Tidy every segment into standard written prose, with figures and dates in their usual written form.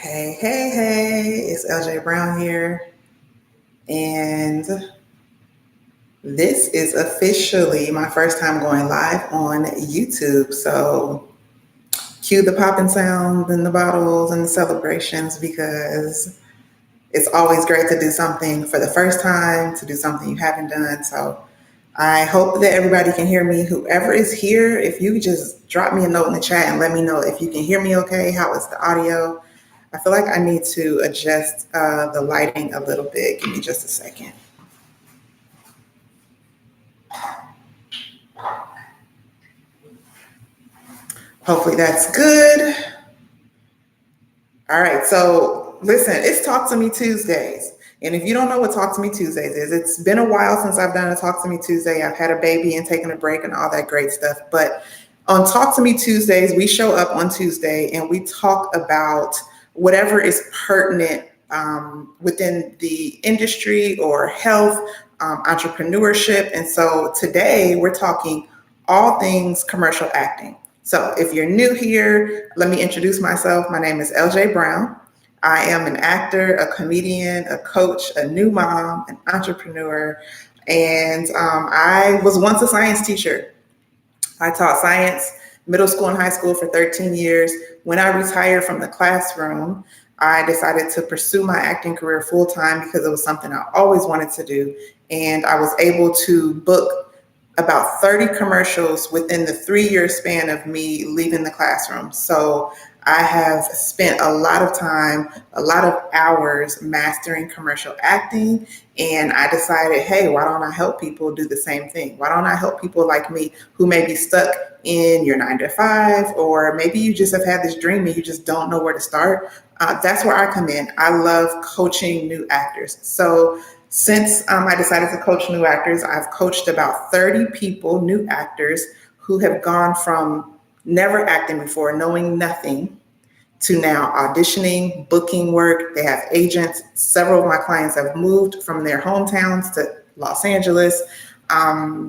Hey, it's Eljae Brown here, and this is officially my first time going live on YouTube. So, cue the popping sound and the bottles and the celebrations because it's always great to do something for the first time, to do something you haven't done. So, I hope that everybody can hear me. Whoever is here, if you could just drop me a note in the chat and let me know if you can hear me okay, how is the audio. I feel like I need to adjust the lighting a little bit. Give me just a second. Hopefully that's good. All right, so listen, it's Talk to Me Tuesdays. And if you don't know what Talk to Me Tuesdays is, it's been a while since I've done a Talk to Me Tuesday. I've had a baby and taken a break and all that great stuff. But on Talk to Me Tuesdays, we show up on Tuesday and we talk about whatever is pertinent within the industry or health, entrepreneurship. And so today we're talking all things commercial acting. So if you're new here, let me introduce myself. My name is Eljae Brown. I am an actor, a comedian, a coach, a new mom, an entrepreneur, and I was once a science teacher. I taught science, middle school and high school for 13 years. When I retired from the classroom, I decided to pursue my acting career full time because it was something I always wanted to do. And I was able to book about 30 commercials within the 3-year span of me leaving the classroom. So I have spent a lot of time, a lot of hours mastering commercial acting. And I decided, hey, why don't I help people do the same thing? Why don't I help people like me who may be stuck in your 9 to 5, or maybe you just have had this dream and you just don't know where to start? That's where I come in. I love coaching new actors. So since I decided to coach new actors, I've coached about 30 people, new actors, who have gone from never acting before, knowing nothing, to now auditioning, booking work. They have agents. Several of my clients have moved from their hometowns to Los Angeles.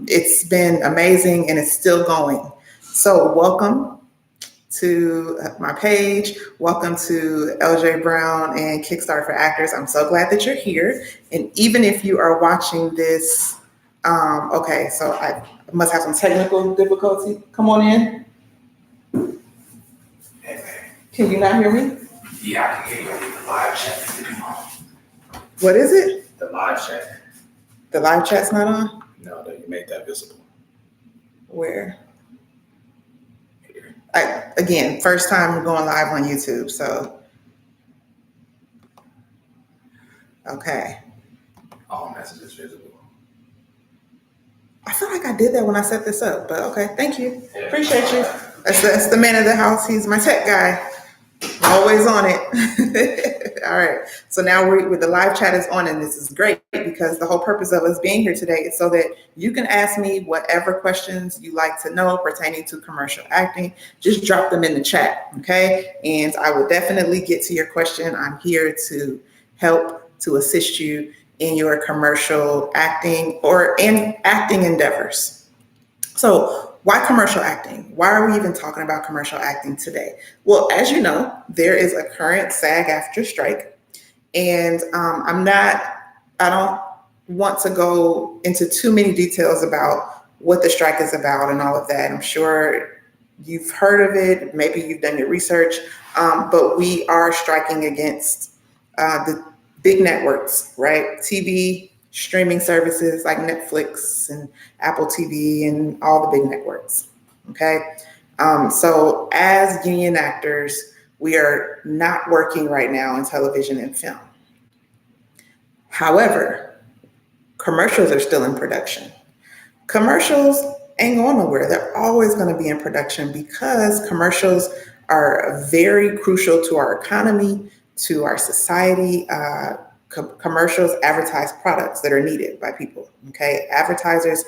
It's been amazing and it's still going. So welcome to my page. Welcome to Eljae Brown and Kickstart for Actors. I'm so glad that you're here. And even if you are watching this, okay, so I must have some technical difficulty. Come on in. Can you not hear me? Yeah, I can hear you. The live chat. Come on. What is it? The live chat. The live chat's not on? No, you made that visible. Where? Again, first time going live on YouTube, so. Okay. All messages visible. I feel like I did that when I set this up, but okay, thank you. Appreciate you. That's the man of the house. He's my tech guy. Always on it. All right. So now the live chat is on, and this is great because the whole purpose of us being here today is so that you can ask me whatever questions you like to know pertaining to commercial acting. Just drop them in the chat, okay? And I will definitely get to your question. I'm here to help, to assist you in your commercial acting or in acting endeavors. So why commercial acting? Why are we even talking about commercial acting today? Well, as you know, there is a current SAG Actor Strike, and I don't want to go into too many details about what the strike is about and all of that. I'm sure you've heard of it, maybe you've done your research, but we are striking against the big networks, right? TV, streaming services like Netflix and Apple TV and all the big networks, okay? So as union actors, we are not working right now in television and film. However, commercials are still in production. Commercials ain't going nowhere. They're always going to be in production because commercials are very crucial to our economy, to our society. Commercials advertise products that are needed by people, okay? Advertisers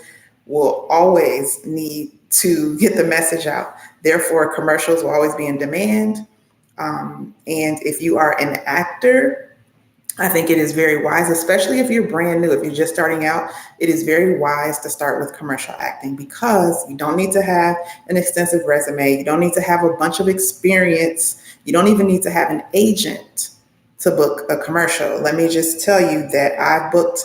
will always need to get the message out. Therefore, commercials will always be in demand. And if you are an actor, I think it is very wise, especially if you're brand new, if you're just starting out, it is very wise to start with commercial acting because you don't need to have an extensive resume. You don't need to have a bunch of experience. You don't even need to have an agent to book a commercial. Let me just tell you that I booked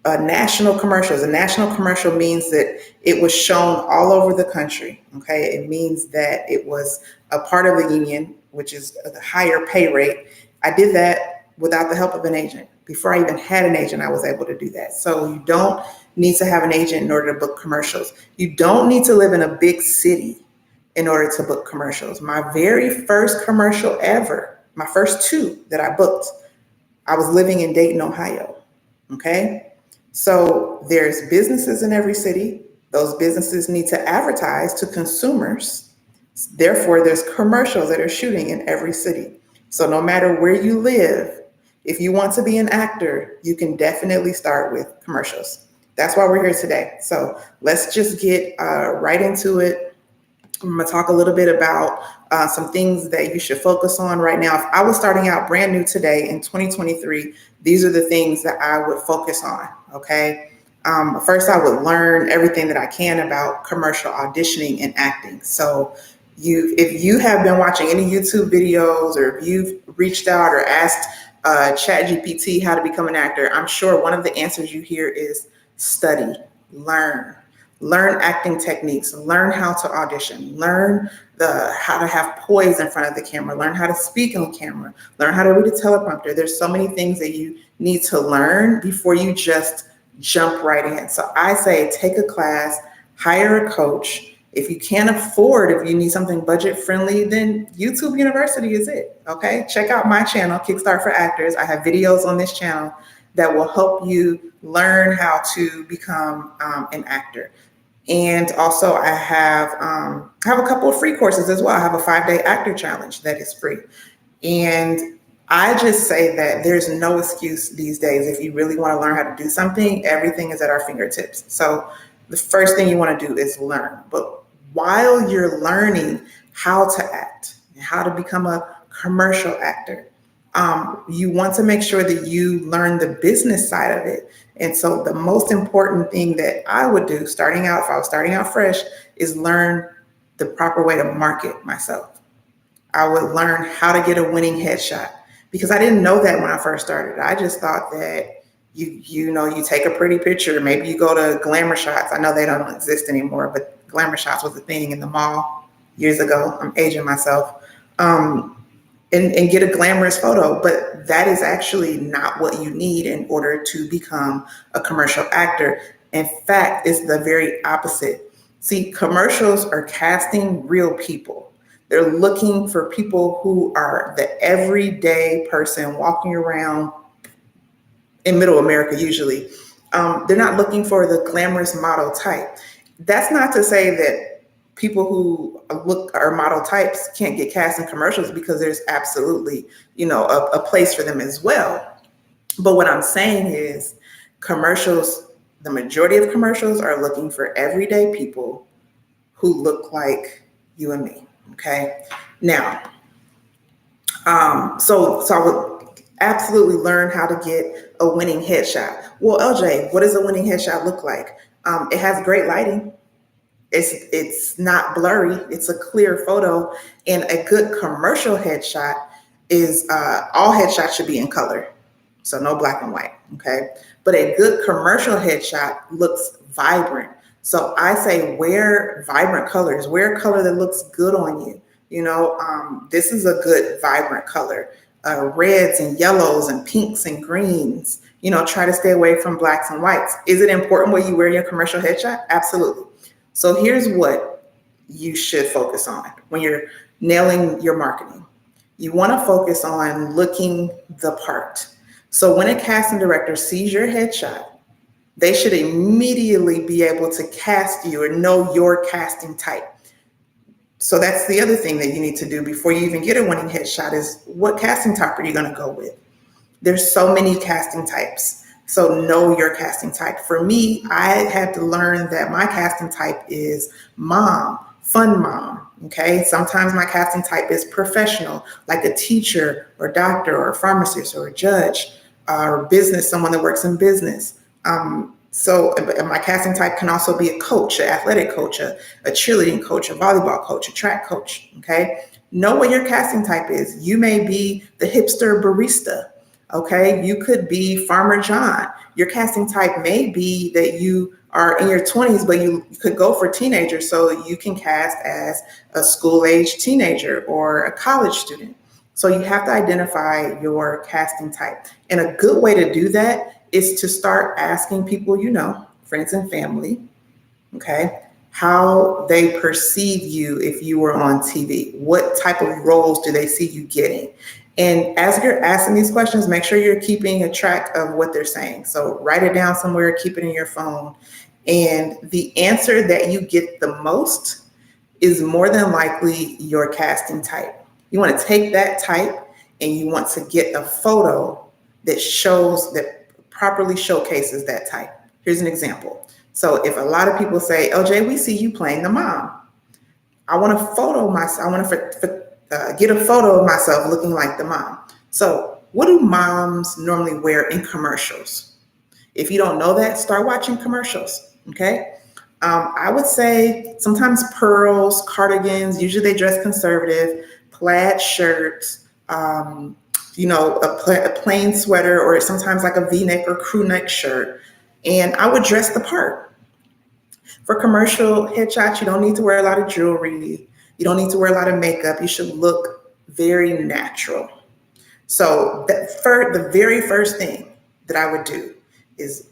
national commercials. A national commercial means that it was shown all over the country. Okay, it means that it was a part of the union, which is a higher pay rate. I did that without the help of an agent. Before I even had an agent, I was able to do that. So you don't need to have an agent in order to book commercials. You don't need to live in a big city in order to book commercials. My very first commercial ever, my first two that I booked, I was living in Dayton, Ohio. Okay. So there's businesses in every city. Those businesses need to advertise to consumers. Therefore, there's commercials that are shooting in every city. So no matter where you live, if you want to be an actor, you can definitely start with commercials. That's why we're here today. So let's just get right into it. I'm going to talk a little bit about some things that you should focus on right now. If I was starting out brand new today in 2023, these are the things that I would focus on. Okay. First, I would learn everything that I can about commercial auditioning and acting. So if you have been watching any YouTube videos or if you've reached out or asked ChatGPT how to become an actor, I'm sure one of the answers you hear is study, learn acting techniques, learn how to audition, learn how to have poise in front of the camera, learn how to speak on camera, learn how to read a teleprompter. There's so many things that you need to learn before you just jump right in. So I say take a class, hire a coach. If you can't afford, if you need something budget friendly, then YouTube University is it. Okay. Check out my channel, Kickstart for Actors. I have videos on this channel that will help you learn how to become an actor. And also I have a couple of free courses as well. I have a 5-day actor challenge that is free. And I just say that there's no excuse these days. If you really want to learn how to do something, everything is at our fingertips. So the first thing you want to do is learn. But while you're learning how to act and how to become a commercial actor, you want to make sure that you learn the business side of it. And so the most important thing that I would do starting out, if I was starting out fresh, is learn the proper way to market myself. I would learn how to get a winning headshot because I didn't know that when I first started. I just thought that you take a pretty picture, maybe you go to glamour shots. I know they don't exist anymore, but glamour shots was a thing in the mall years ago. I'm aging myself. And get a glamorous photo, but that is actually not what you need in order to become a commercial actor. In fact, it's the very opposite. See, commercials are casting real people. They're looking for people who are the everyday person walking around in middle America, usually. They're not looking for the glamorous model type. That's not to say that people who are model types can't get cast in commercials because there's absolutely, a place for them as well. But what I'm saying is commercials, the majority of commercials are looking for everyday people who look like you and me. Okay. Now, so I would absolutely learn how to get a winning headshot. Well, Eljae, what does a winning headshot look like? It has great lighting. It's not blurry. It's a clear photo. And a good commercial headshot is all headshots should be in color. So no black and white. Okay. But a good commercial headshot looks vibrant. So I say wear vibrant colors, wear a color that looks good on you. This is a good vibrant color. Reds and yellows and pinks and greens. Try to stay away from blacks and whites. Is it important what you wear in your commercial headshot? Absolutely. So here's what you should focus on when you're nailing your marketing. You want to focus on looking the part. So when a casting director sees your headshot, they should immediately be able to cast you or know your casting type. So that's the other thing that you need to do before you even get a winning headshot is what casting type are you going to go with? There's so many casting types. So know your casting type. For me, I had to learn that my casting type is mom, fun mom. Okay. Sometimes my casting type is professional, like a teacher or doctor or a pharmacist or a judge. or business, someone that works in business. So my casting type can also be a coach, an athletic coach, a cheerleading coach, a volleyball coach, a track coach. Okay. Know what your casting type is. You may be the hipster barista. Okay. You could be Farmer John. Your casting type may be that you are in your 20s, but you could go for teenagers. So you can cast as a school age teenager or a college student. So you have to identify your casting type. And a good way to do that is to start asking people, friends and family, okay, how they perceive you if you were on TV. What type of roles do they see you getting? And as you're asking these questions, make sure you're keeping a track of what they're saying. So write it down somewhere, keep it in your phone. And the answer that you get the most is more than likely your casting type. You want to take that type and you want to get a photo that properly showcases that type. Here's an example. So if a lot of people say, Eljae, we see you playing the mom. I want to photo myself. I want to get a photo of myself looking like the mom. So what do moms normally wear in commercials? If you don't know that, start watching commercials, okay? I would say sometimes pearls, cardigans, usually they dress conservative, plaid shirts, a plain sweater, or sometimes like a V-neck or crew neck shirt. And I would dress the part. For commercial headshots, you don't need to wear a lot of jewelry. You don't need to wear a lot of makeup. You should look very natural. So the very first thing that I would do is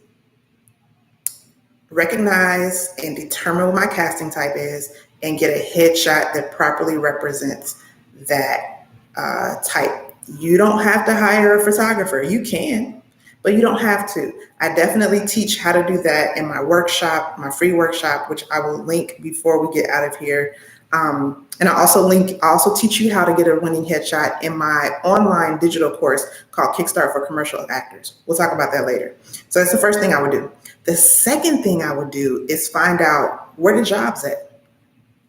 recognize and determine what my casting type is and get a headshot that properly represents that type. You don't have to hire a photographer. You can, but you don't have to. I definitely teach how to do that in my workshop, my free workshop, which I will link before we get out of here. And I also teach you how to get a winning headshot in my online digital course called Kickstart for Commercial Actors. We'll talk about that later. So that's the first thing I would do. The second thing I would do is find out where the job's at.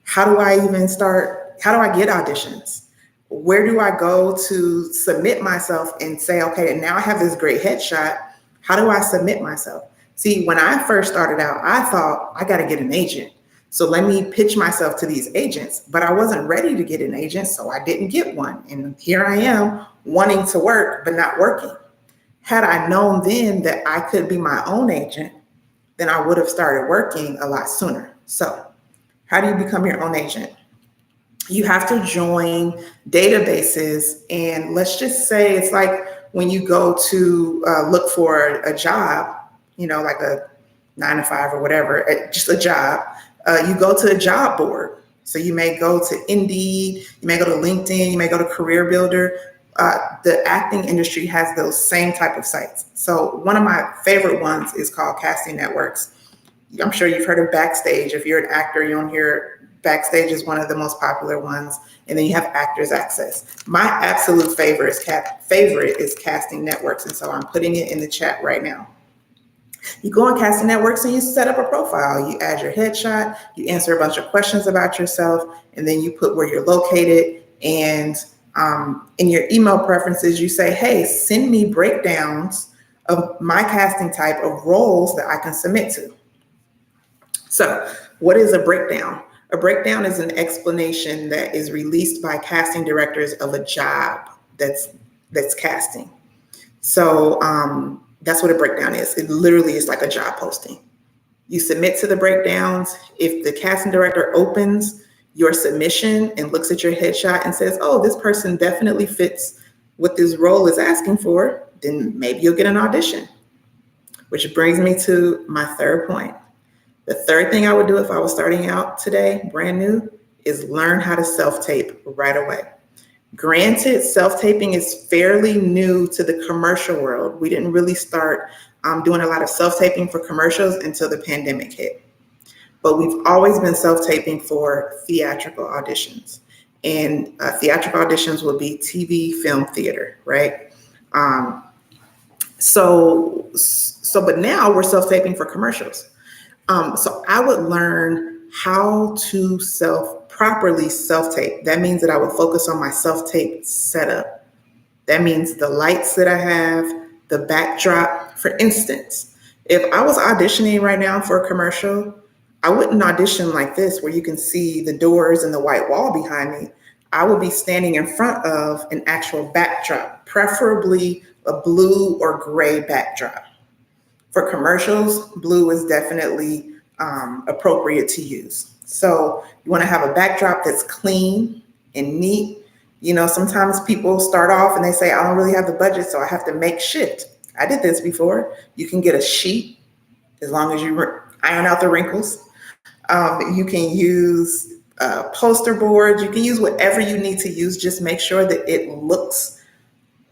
How do I even start? How do I get auditions? Where do I go to submit myself and say, okay, now I have this great headshot. How do I submit myself? See, when I first started out, I thought I got to get an agent. So let me pitch myself to these agents, but I wasn't ready to get an agent, so I didn't get one. And here I am wanting to work, but not working. Had I known then that I could be my own agent, then I would have started working a lot sooner. So how do you become your own agent? You have to join databases. And let's just say it's like when you go to look for a job, like a 9 to 5 or whatever, just a job. You go to a job board. So you may go to Indeed, you may go to LinkedIn, you may go to Career Builder. The acting industry has those same type of sites. So one of my favorite ones is called Casting Networks. I'm sure you've heard of Backstage. If you're an actor, you don't hear Backstage is one of the most popular ones. And then you have Actors Access. My absolute favorite is Casting Networks. And so I'm putting it in the chat right now. You go on Casting Networks and you set up a profile. You add your headshot, you answer a bunch of questions about yourself, and then you put where you're located. And in your email preferences, you say, hey, send me breakdowns of my casting type of roles that I can submit to. So what is a breakdown? A breakdown is an explanation that is released by casting directors of a job that's casting. So that's what a breakdown is. It literally is like a job posting. You submit to the breakdowns. If the casting director opens your submission and looks at your headshot and says, oh, this person definitely fits what this role is asking for, then maybe you'll get an audition. Which brings me to my third point. The third thing I would do if I was starting out today, brand new, is learn how to self-tape right away. Granted, self-taping is fairly new to the commercial world. We didn't really start doing a lot of self-taping for commercials until the pandemic hit. But we've always been self-taping for theatrical auditions. And theatrical auditions would be TV, film, theater, right? But now we're self-taping for commercials. So I would learn how to properly self-tape. That means that I would focus on my self-tape setup. That means the lights that I have, the backdrop. For instance, if I was auditioning right now for a commercial, I wouldn't audition like this where you can see the doors and the white wall behind me. I would be standing in front of an actual backdrop, preferably a blue or gray backdrop. For commercials, blue is definitely appropriate to use. So you want to have a backdrop that's clean and neat. You know, sometimes people start off and they say, I don't really have the budget, so I have to make shift. I did this before. You can get a sheet as long as you iron out the wrinkles. You can use poster boards. You can use whatever you need to use. Just make sure that it looks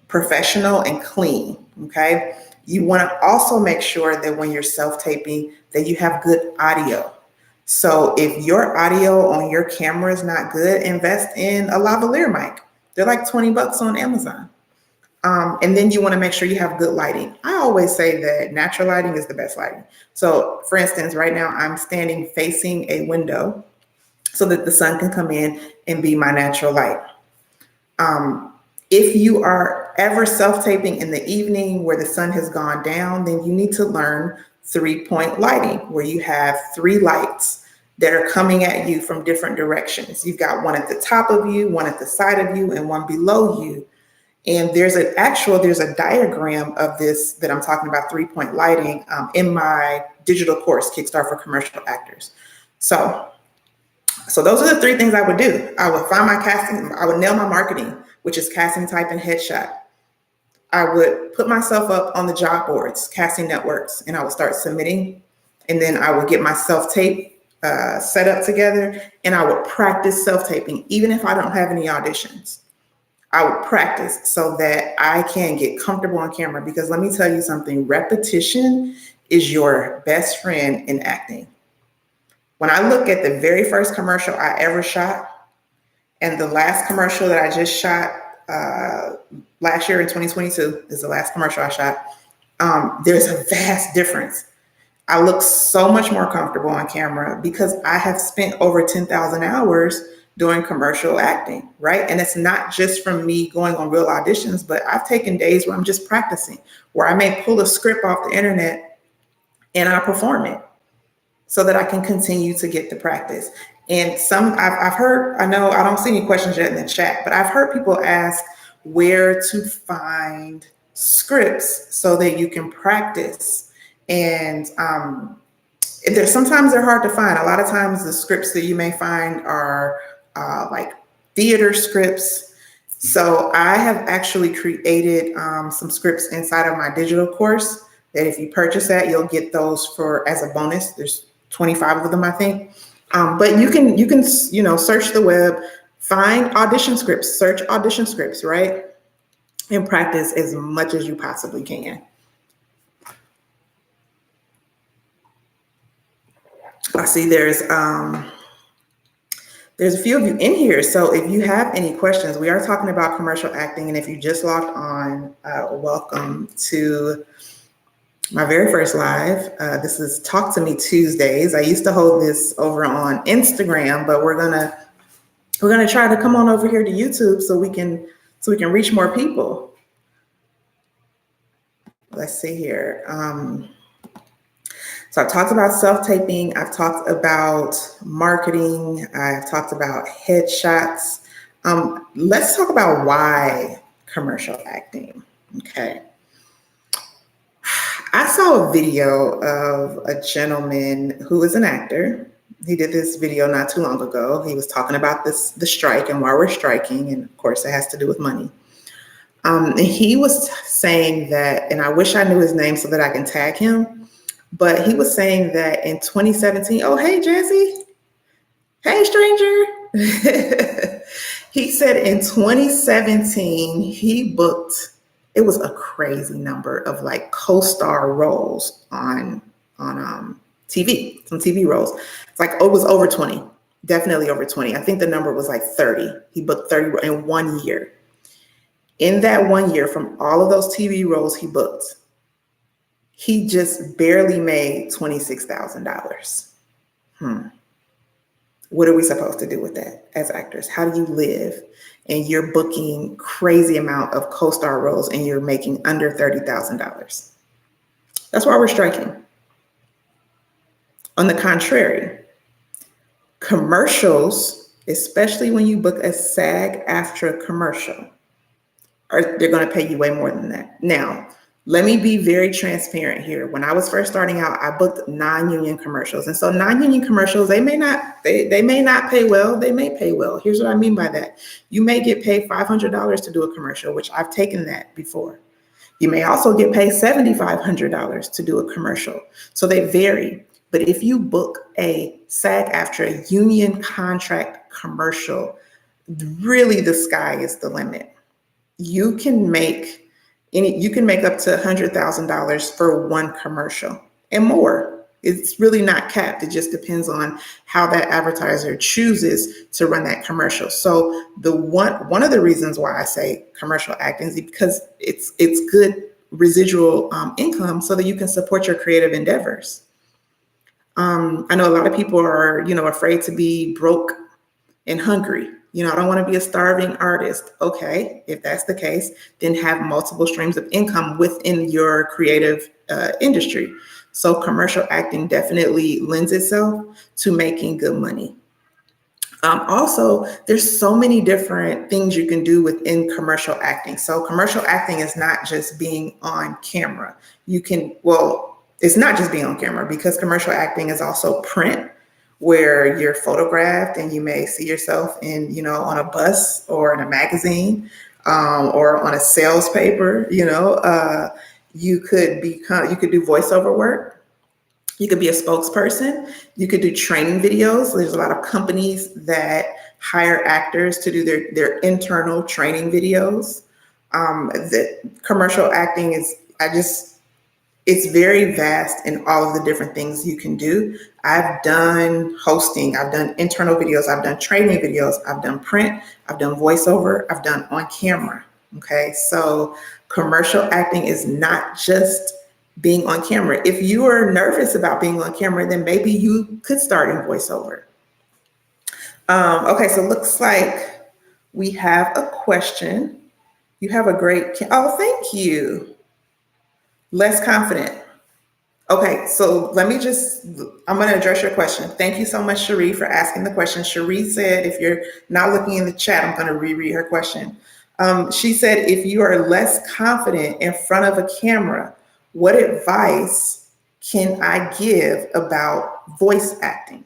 professional and clean. Okay. You want to also make sure that when you're self-taping that you have good audio. So if your audio on your camera is not good, invest in a lavalier mic. They're like $20 on Amazon. And then you want to make sure you have good lighting. I always say that natural lighting is the best lighting. So for instance, right now I'm standing facing a window so that the sun can come in and be my natural light. If you are ever self-taping in the evening where the sun has gone down, then you need to learn 3-point lighting, where you have 3 lights that are coming at you from different directions. You've got one at the top of you, one at the side of you, and one below you. And there's a diagram of this that I'm talking about, 3-point lighting, in my digital course, Kickstart for Commercial Actors. So those are the 3 things I would do. I would find my casting, I would nail my marketing, which is casting type and headshot. I would put myself up on the job boards, casting networks, and I would start submitting. And then I would get my self-tape set up together, and I would practice self-taping, even if I don't have any auditions. I would practice so that I can get comfortable on camera, because let me tell you something, repetition is your best friend in acting. When I look at the very first commercial I ever shot and the last commercial that I just shot last year in 2022 is the last commercial I shot, there's a vast difference. I look so much more comfortable on camera because I have spent over 10,000 hours doing commercial acting, right? And it's not just from me going on real auditions, but I've taken days where I'm just practicing, where I may pull a script off the internet and I perform it so that I can continue to get the practice. And I've heard, I know I don't see any questions yet in the chat, but I've heard people ask where to find scripts so that you can practice. And sometimes they're hard to find. A lot of times the scripts that you may find are like theater scripts. So I have actually created some scripts inside of my digital course that if you purchase that, you'll get those as a bonus. There's 25 of them, I think. But you can search the web, find audition scripts, search audition scripts, right? And practice as much as you possibly can. I see there's a few of you in here. So if you have any questions, we are talking about commercial acting. And if you just logged on, welcome to my very first live. This is Talk to Me Tuesdays. I used to hold this over on Instagram, but we're gonna try to come on over here to YouTube so we can reach more people. Let's see here. So I've talked about self-taping. I've talked about marketing. I've talked about headshots. Let's talk about why commercial acting. Okay. I saw a video of a gentleman who is an actor. He did this video not too long ago. He was talking about the strike and why we're striking. And of course, it has to do with money. And he was saying that, and I wish I knew his name so that I can tag him, but he was saying that in 2017, oh, hey, Jesse. Hey, stranger. He said in 2017, he booked, it was a crazy number of like co-star roles on TV, some TV roles. It's like, it was over 20, definitely over 20. I think the number was like 30. He booked 30 in 1 year. In that 1 year, from all of those TV roles he booked, he just barely made $26,000. What are we supposed to do with that as actors? How do you live? And you're booking crazy amount of co-star roles and you're making under $30,000. That's why we're striking. On the contrary, commercials, especially when you book a SAG AFTRA commercial, they're going to pay you way more than that. Now, let me be very transparent here. When I was first starting out, I booked non-union commercials. And so non-union commercials, they may not pay well, they may pay well. Here's what I mean by that. You may get paid $500 to do a commercial, which I've taken that before. You may also get paid $7,500 to do a commercial. So they vary. But if you book a SAG AFTRA union contract commercial, really the sky is the limit. You can make up to $100,000 for one commercial and more. It's really not capped. It just depends on how that advertiser chooses to run that commercial. So one of the reasons why I say commercial acting is because it's good residual income so that you can support your creative endeavors. I know a lot of people are, afraid to be broke and hungry. I don't want to be a starving artist. Okay, if that's the case, then have multiple streams of income within your creative industry. So commercial acting definitely lends itself to making good money. Also, there's so many different things you can do within commercial acting. So commercial acting is not just being on camera. It's not just being on camera because commercial acting is also print, where you're photographed and you may see yourself on a bus or in a magazine or on a sales paper. You could do voiceover work. You could be a spokesperson. You could do training videos. There's a lot of companies that hire actors to do their internal training videos. The commercial acting it's very vast in all of the different things you can do. I've done hosting, I've done internal videos, I've done training videos, I've done print, I've done voiceover, I've done on camera. Okay, so commercial acting is not just being on camera. If you are nervous about being on camera, then maybe you could start in voiceover. Okay, so looks like we have a question. You have a great, thank you. Less confident. Okay, so I'm going to address your question. Thank you so much, Cherie, for asking the question. Cherie said, if you're not looking in the chat, I'm going to reread her question. She said, if you are less confident in front of a camera, what advice can I give about voice acting?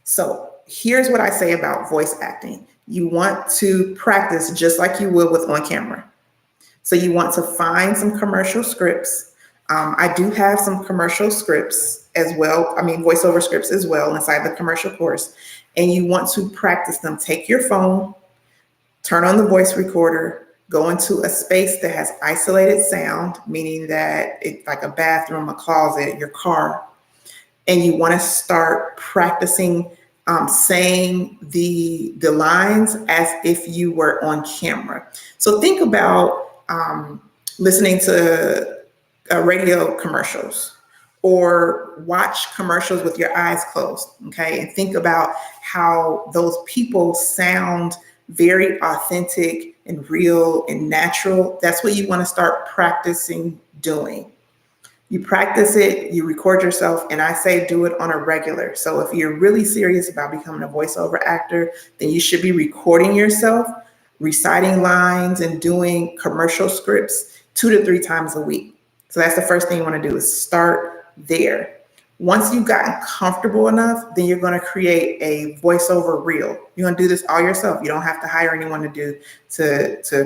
So here's what I say about voice acting. You want to practice just like you would with on camera. So you want to find some commercial scripts. I do have some commercial scripts as well. Voiceover scripts as well inside the commercial course. And you want to practice them. Take your phone, turn on the voice recorder, go into a space that has isolated sound, meaning that it's like a bathroom, a closet, your car. And you want to start practicing saying the lines as if you were on camera. So think about listening to radio commercials or watch commercials with your eyes closed, okay? And think about how those people sound very authentic and real and natural. That's what you want to start practicing doing. You practice it, you record yourself, and I say do it on a regular. So if you're really serious about becoming a voiceover actor, then you should be recording yourself, reciting lines, and doing commercial scripts 2 to 3 times a week. So that's the first thing you want to do is start there. Once you've gotten comfortable enough, then you're going to create a voiceover reel. You're going to do this all yourself. You don't have to hire anyone to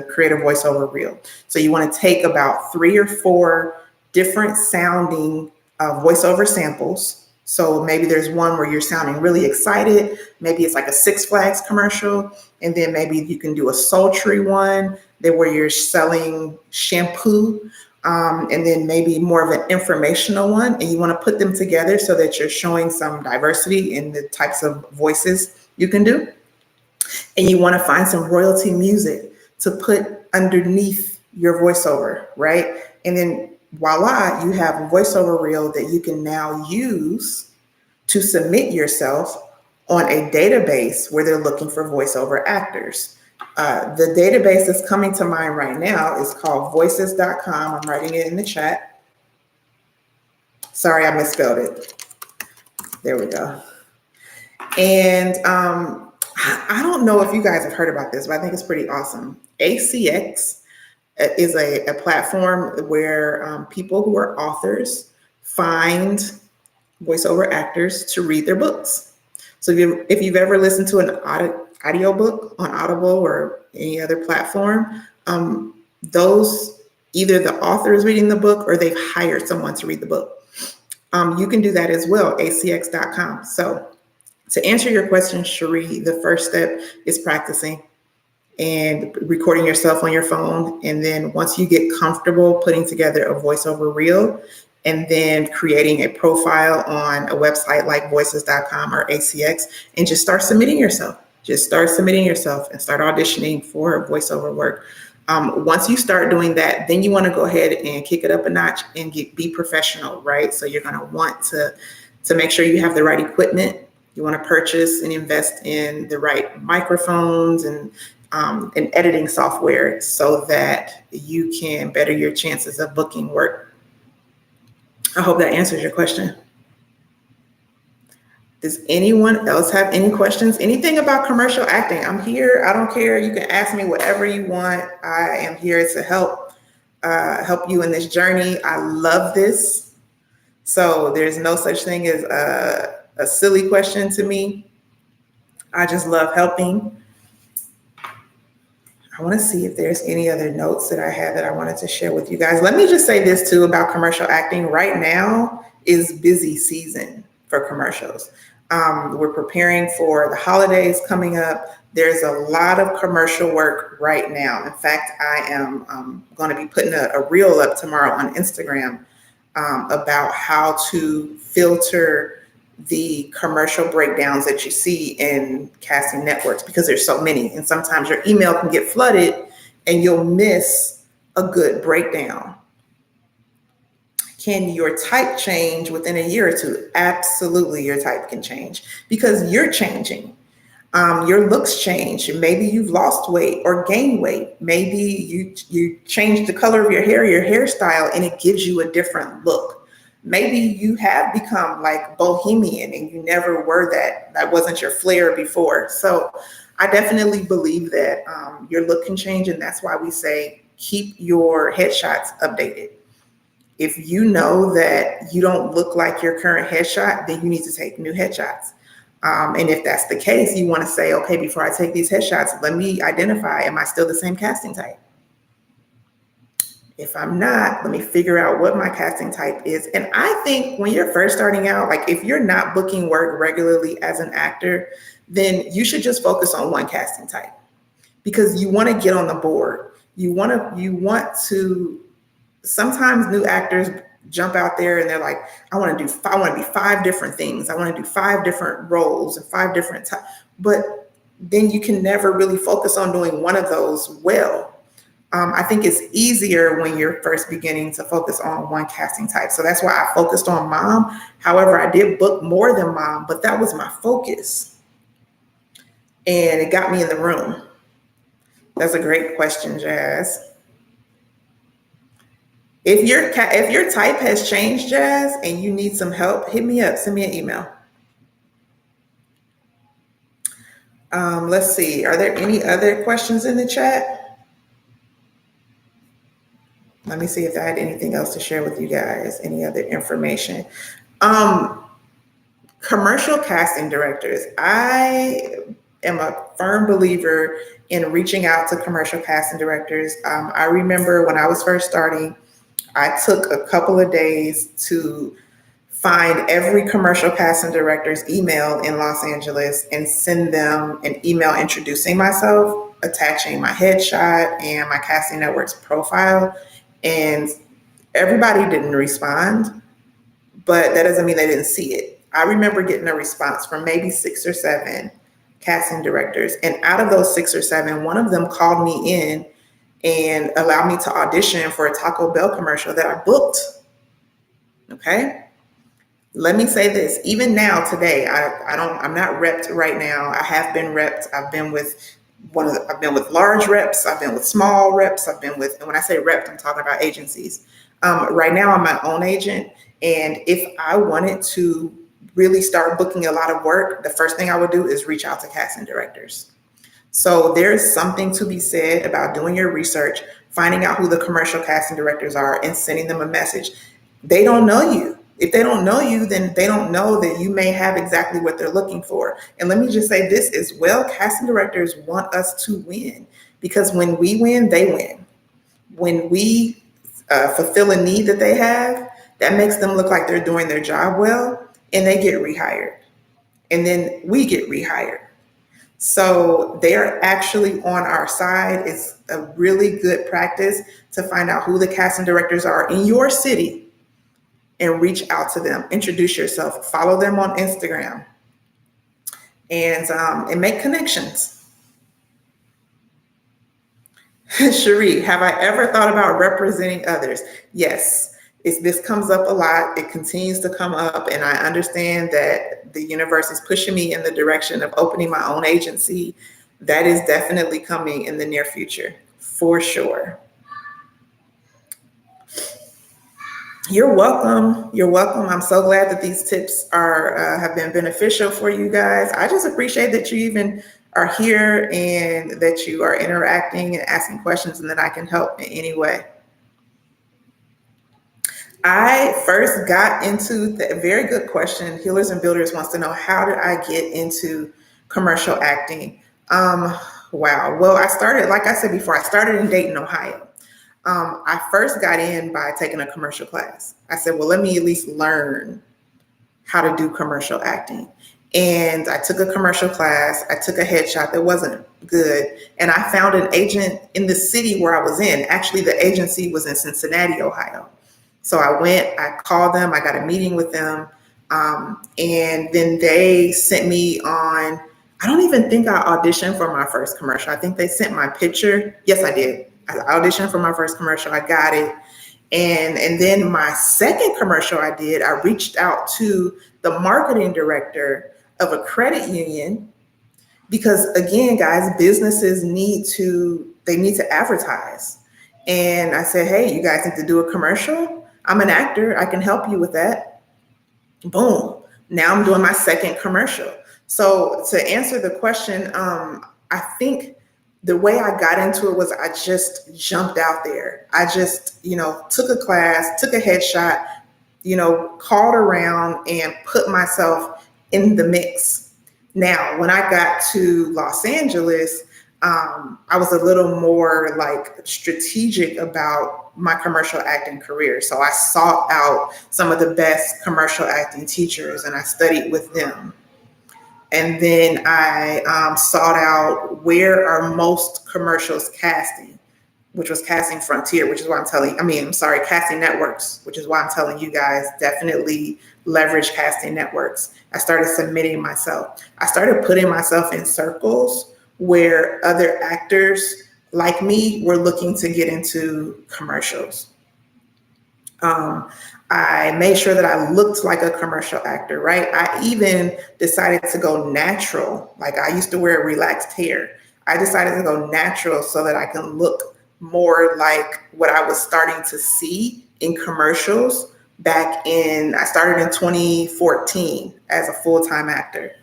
create a voiceover reel. So you want to take about 3 or 4 different sounding voiceover samples. So maybe there's one where you're sounding really excited. Maybe it's like a Six Flags commercial. And then maybe you can do a sultry one where you're selling shampoo. And then maybe more of an informational one, and you want to put them together so that you're showing some diversity in the types of voices you can do. And you want to find some royalty music to put underneath your voiceover, right? And then voila, you have a voiceover reel that you can now use to submit yourself on a database where they're looking for voiceover actors. The database that's coming to mind right now is called voices.com. I'm writing it in the chat. Sorry, I misspelled it. There we go. And I don't know if you guys have heard about this, but I think it's pretty awesome. ACX is a platform where people who are authors find voiceover actors to read their books. So if you've ever listened to an audio book on Audible or any other platform, those either the author is reading the book or they've hired someone to read the book. You can do that as well, acx.com. So to answer your question, Cherie, the first step is practicing and recording yourself on your phone. And then once you get comfortable putting together a voiceover reel and then creating a profile on a website like voices.com or ACX and just start submitting yourself. Just start submitting yourself and start auditioning for voiceover work. Once you start doing that, then you want to go ahead and kick it up a notch and be professional, right? So you're going to want to make sure you have the right equipment. You want to purchase and invest in the right microphones and editing software so that you can better your chances of booking work. I hope that answers your question. Does anyone else have any questions? Anything about commercial acting? I'm here. I don't care. You can ask me whatever you want. I am here to help you in this journey. I love this. So there's no such thing as a silly question to me. I just love helping. I want to see if there's any other notes that I have that I wanted to share with you guys. Let me just say this too about commercial acting. Right now is busy season for commercials. We're preparing for the holidays coming up. There's a lot of commercial work right now. In fact, I am going to be putting a reel up tomorrow on Instagram about how to filter the commercial breakdowns that you see in casting networks, because there's so many, and sometimes your email can get flooded and you'll miss a good breakdown. Can your type change within a year or two? Absolutely, your type can change because you're changing. Your looks change. Maybe you've lost weight or gained weight. Maybe you changed the color of your hair, your hairstyle, and it gives you a different look. Maybe you have become like bohemian and you never were that. That wasn't your flair before. So I definitely believe that your look can change, and that's why we say keep your headshots updated. If you know that you don't look like your current headshot, then you need to take new headshots. And if that's the case, you want to say, okay, before I take these headshots, let me identify, am I still the same casting type? If I'm not, let me figure out what my casting type is. And I think when you're first starting out, like if you're not booking work regularly as an actor, then you should just focus on one casting type because you want to get on the board. You want to, sometimes new actors jump out there and they're like, I want to be 5 different things. I want to do 5 different roles and 5 different types. But then you can never really focus on doing one of those well. I think it's easier when you're first beginning to focus on one casting type. So that's why I focused on mom. However, I did book more than mom, but that was my focus. And it got me in the room. That's a great question, Jazz. If your type has changed, Jazz, and you need some help, hit me up. Send me an email. Let's see. Are there any other questions in the chat? Let me see if I had anything else to share with you guys. Any other information? Commercial casting directors. I am a firm believer in reaching out to commercial casting directors. I remember when I was first starting, I took a couple of days to find every commercial casting director's email in Los Angeles and send them an email introducing myself, attaching my headshot and my casting network's profile. And everybody didn't respond, but that doesn't mean they didn't see it. I remember getting a response from maybe 6 or 7 casting directors. And out of those 6 or 7, one of them called me in and allowed me to audition for a Taco Bell commercial that I booked. Okay. Let me say this, even now today, I'm not repped right now. I have been repped. I've been with large reps, I've been with small reps, and when I say repped, I'm talking about agencies. Right now I'm my own agent. And if I wanted to really start booking a lot of work, the first thing I would do is reach out to casting directors. So there's something to be said about doing your research, finding out who the commercial casting directors are, and sending them a message. They don't know you. If they don't know you, then they don't know that you may have exactly what they're looking for. And let me just say this as well, casting directors want us to win, because when we win, they win. When we fulfill a need that they have, that makes them look like they're doing their job well, and they get rehired. And then we get rehired. So they're actually on our side. It's a really good practice to find out who the casting directors are in your city and reach out to them. Introduce yourself, follow them on Instagram, and make connections. Cherie, have I ever thought about representing others? Yes. This comes up a lot. It continues to come up, and I understand that the universe is pushing me in the direction of opening my own agency. That is definitely coming in the near future, for sure. You're welcome. You're welcome. I'm so glad that these tips have been beneficial for you guys. I just appreciate that you even are here and that you are interacting and asking questions, and that I can help in any way. I first got into the very good question. Healers and Builders wants to know, how did I get into commercial acting? Wow. Well, I started, like I said before, I started in Dayton, Ohio. I first got in by taking a commercial class. I said, well, let me at least learn how to do commercial acting. And I took a commercial class. I took a headshot that wasn't good. And I found an agent in the city where I was in. Actually, the agency was in Cincinnati, Ohio. So I went, I called them, I got a meeting with them. And then they sent me on, I don't even think I auditioned for my first commercial. I think they sent my picture. Yes, I did. I auditioned for my first commercial. I got it. And then my second commercial I did, I reached out to the marketing director of a credit union, because again, guys, businesses need to advertise. And I said, hey, you guys need to do a commercial. I'm an actor. I can help you with that. Boom. Now I'm doing my second commercial. So to answer the question, I think the way I got into it was I just jumped out there. I just, took a class, took a headshot, called around and put myself in the mix. Now, when I got to Los Angeles, I was a little more like strategic about my commercial acting career. So I sought out some of the best commercial acting teachers and I studied with them. And then I sought out where are most commercials casting, which was Casting Frontier, which is why Casting Networks, which is why I'm telling you guys, definitely leverage Casting Networks. I started submitting myself. I started putting myself in circles where other actors like me were looking to get into commercials. I made sure that I looked like a commercial actor, right? I even decided to go natural. Like I used to wear relaxed hair. I decided to go natural so that I can look more like what I was starting to see in commercials I started in 2014 as a full-time actor.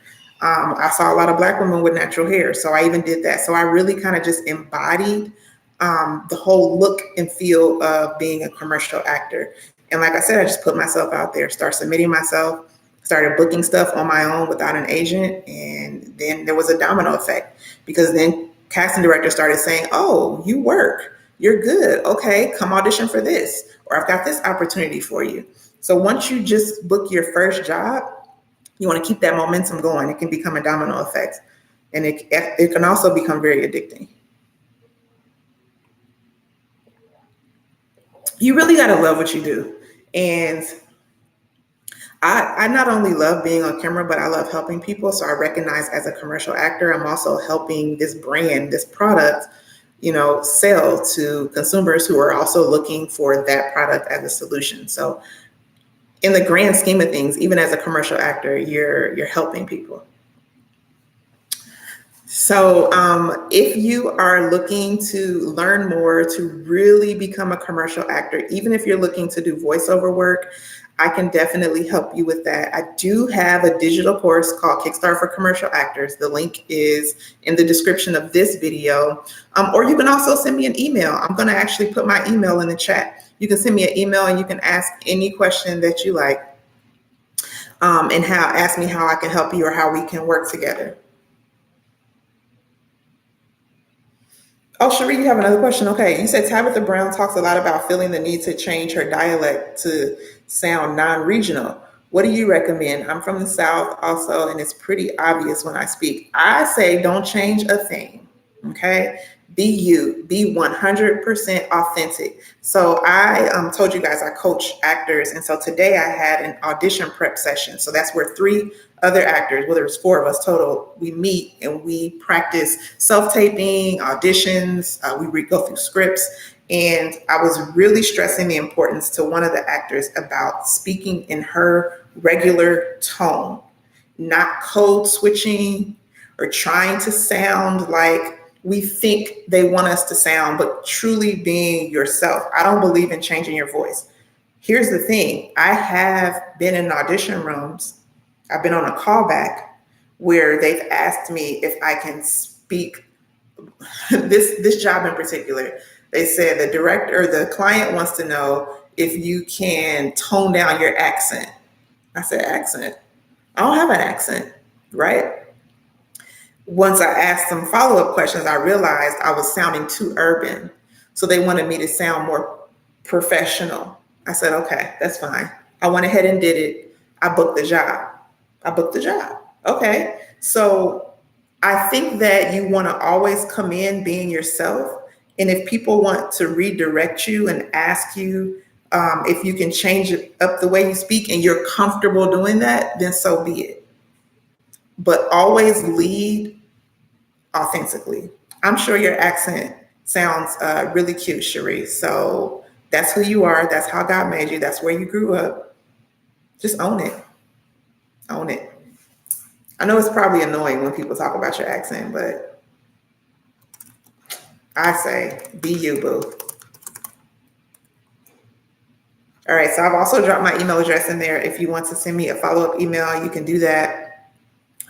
I saw a lot of Black women with natural hair, so I even did that. So I really kind of just embodied the whole look and feel of being a commercial actor. And like I said, I just put myself out there, start submitting myself, started booking stuff on my own without an agent. And then there was a domino effect, because then casting directors started saying, oh, you work, you're good. Okay, come audition for this, or I've got this opportunity for you. So once you just book your first job, you want to keep that momentum going. It can become a domino effect, and it can also become very addicting. You really got to love what you do. And I not only love being on camera, but I love helping people. So I recognize as a commercial actor, I'm also helping this brand, this product, sell to consumers who are also looking for that product as a solution. So in the grand scheme of things, even as a commercial actor, you're helping people. So if you are looking to learn more to really become a commercial actor, even if you're looking to do voiceover work, I can definitely help you with that. I do have a digital course called Kickstart for Commercial Actors. The link is in the description of this video. Or you can also send me an email. I'm going to actually put my email in the chat. You can send me an email and you can ask any question that you like, and ask me how I can help you or how we can work together. Oh, Cherie, you have another question. Okay, you said Tabitha Brown talks a lot about feeling the need to change her dialect to sound non-regional. What do you recommend? I'm from the South also, and it's pretty obvious when I speak. I say don't change a thing, okay? Be you, be 100% authentic. So I told you guys I coach actors, and so today I had an audition prep session. So that's where 3 other actors, well, there's 4 of us total, we meet and we practice self-taping, auditions, we go through scripts. And I was really stressing the importance to one of the actors about speaking in her regular tone, not code switching or trying to sound like we think they want us to sound, but truly being yourself. I don't believe in changing your voice. Here's the thing. I have been in audition rooms. I've been on a callback where they've asked me if I can speak this job in particular. They said the client wants to know if you can tone down your accent. I said, accent? I don't have an accent, right? Once I asked some follow-up questions, I realized I was sounding too urban. So they wanted me to sound more professional. I said, okay, that's fine. I went ahead and did it. I booked the job. Okay. So I think that you want to always come in being yourself. And if people want to redirect you and ask you if you can change up the way you speak and you're comfortable doing that, then so be it. But always lead authentically. I'm sure your accent sounds really cute, Cherie. So that's who you are. That's how God made you. That's where you grew up. Just own it. Own it. I know it's probably annoying when people talk about your accent, but I say, be you, boo. All right, so I've also dropped my email address in there. If you want to send me a follow-up email, you can do that.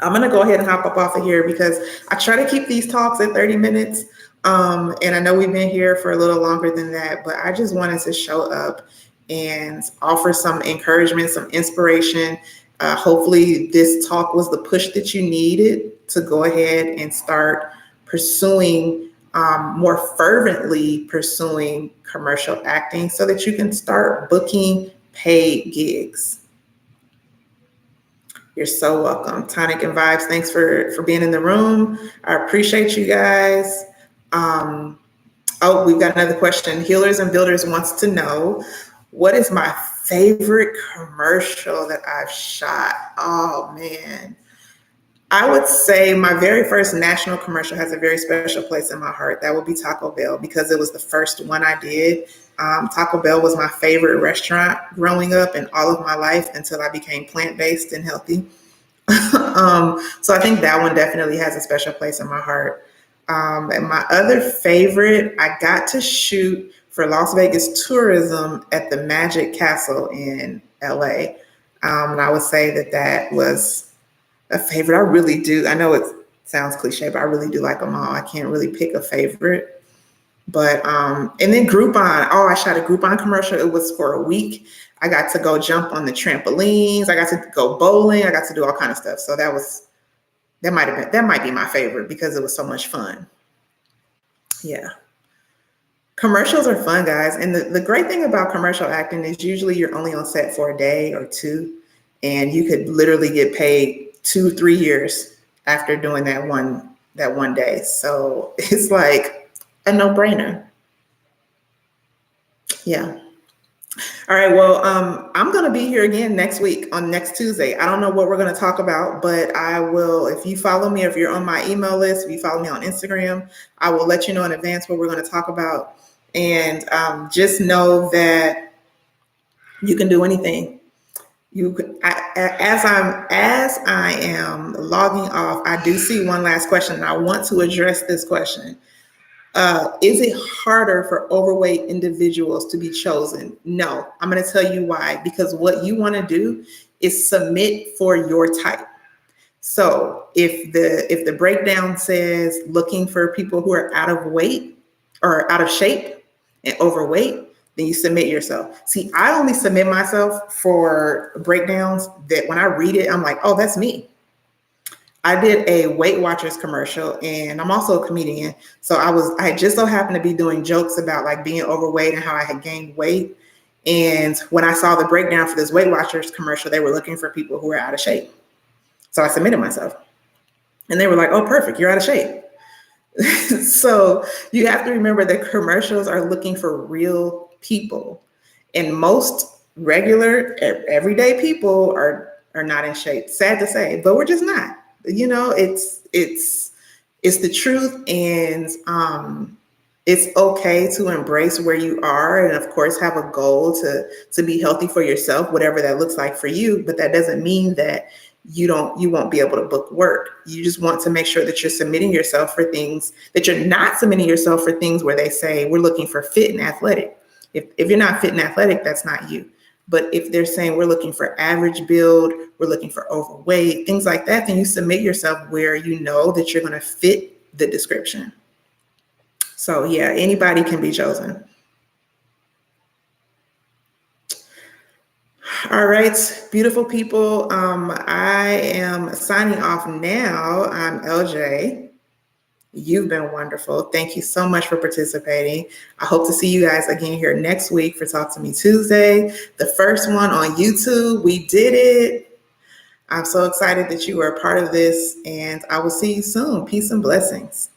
I'm gonna go ahead and hop up off of here because I try to keep these talks at 30 minutes. And I know we've been here for a little longer than that, but I just wanted to show up and offer some encouragement, some inspiration. Hopefully this talk was the push that you needed to go ahead and start pursuing, more fervently pursuing commercial acting so that you can start booking paid gigs. You're so welcome. Tonic and Vibes, thanks for being in the room. I appreciate you guys. Oh, we've got another question. Healers and Builders wants to know, what is my favorite commercial that I've shot? Oh, man. I would say my very first national commercial has a very special place in my heart. That would be Taco Bell because it was the first one I did. Taco Bell was my favorite restaurant growing up and all of my life until I became plant-based and healthy. So I think that one definitely has a special place in my heart. And my other favorite, I got to shoot for Las Vegas tourism at the Magic Castle in LA. And I would say that was a favorite. I really do. I know it sounds cliche, but I really do like them all. I can't really pick a favorite. But, and then Groupon. Oh, I shot a Groupon commercial. It was for a week. I got to go jump on the trampolines. I got to go bowling. I got to do all kind of stuff. So that might be my favorite because it was so much fun. Yeah. Commercials are fun, guys. And the great thing about commercial acting is usually you're only on set for a day or two, and you could literally get paid 2-3 years after doing that one day. So it's like a no-brainer. Yeah. All right. Well, I'm going to be here again next week on next Tuesday. I don't know what we're going to talk about, but I will, if you follow me, if you're on my email list, if you follow me on Instagram, I will let you know in advance what we're going to talk about. And just know that you can do anything. As I am logging off, I do see one last question, and I want to address this question. Is it harder for overweight individuals to be chosen? No, I'm going to tell you why. Because what you want to do is submit for your type. So if the breakdown says looking for people who are out of weight or out of shape and overweight, then you submit yourself. See, I only submit myself for breakdowns that when I read it, I'm like, oh, that's me. I did a Weight Watchers commercial, and I'm also a comedian. So I just so happened to be doing jokes about like being overweight and how I had gained weight. And when I saw the breakdown for this Weight Watchers commercial, they were looking for people who were out of shape. So I submitted myself, and they were like, oh, perfect, you're out of shape. So you have to remember that commercials are looking for real people, and most regular everyday people are not in shape. Sad to say, but we're just not. It's the truth, and it's okay to embrace where you are, and of course have a goal to be healthy for yourself, whatever that looks like for you. But that doesn't mean that you won't be able to book work. You just want to make sure that you're submitting yourself for things, that you're not submitting yourself for things where they say we're looking for fit and athletic. If you're not fit and athletic, that's not you. But if they're saying we're looking for average build, we're looking for overweight, things like that, then you submit yourself where you know that you're going to fit the description. So yeah, anybody can be chosen. All right, beautiful people. I am signing off now. I'm Eljae. You've been wonderful. Thank you so much for participating. I hope to see you guys again here next week for Talk to Me Tuesday, the first one on YouTube. We did it. I'm so excited that you are a part of this, and I will see you soon. Peace and blessings.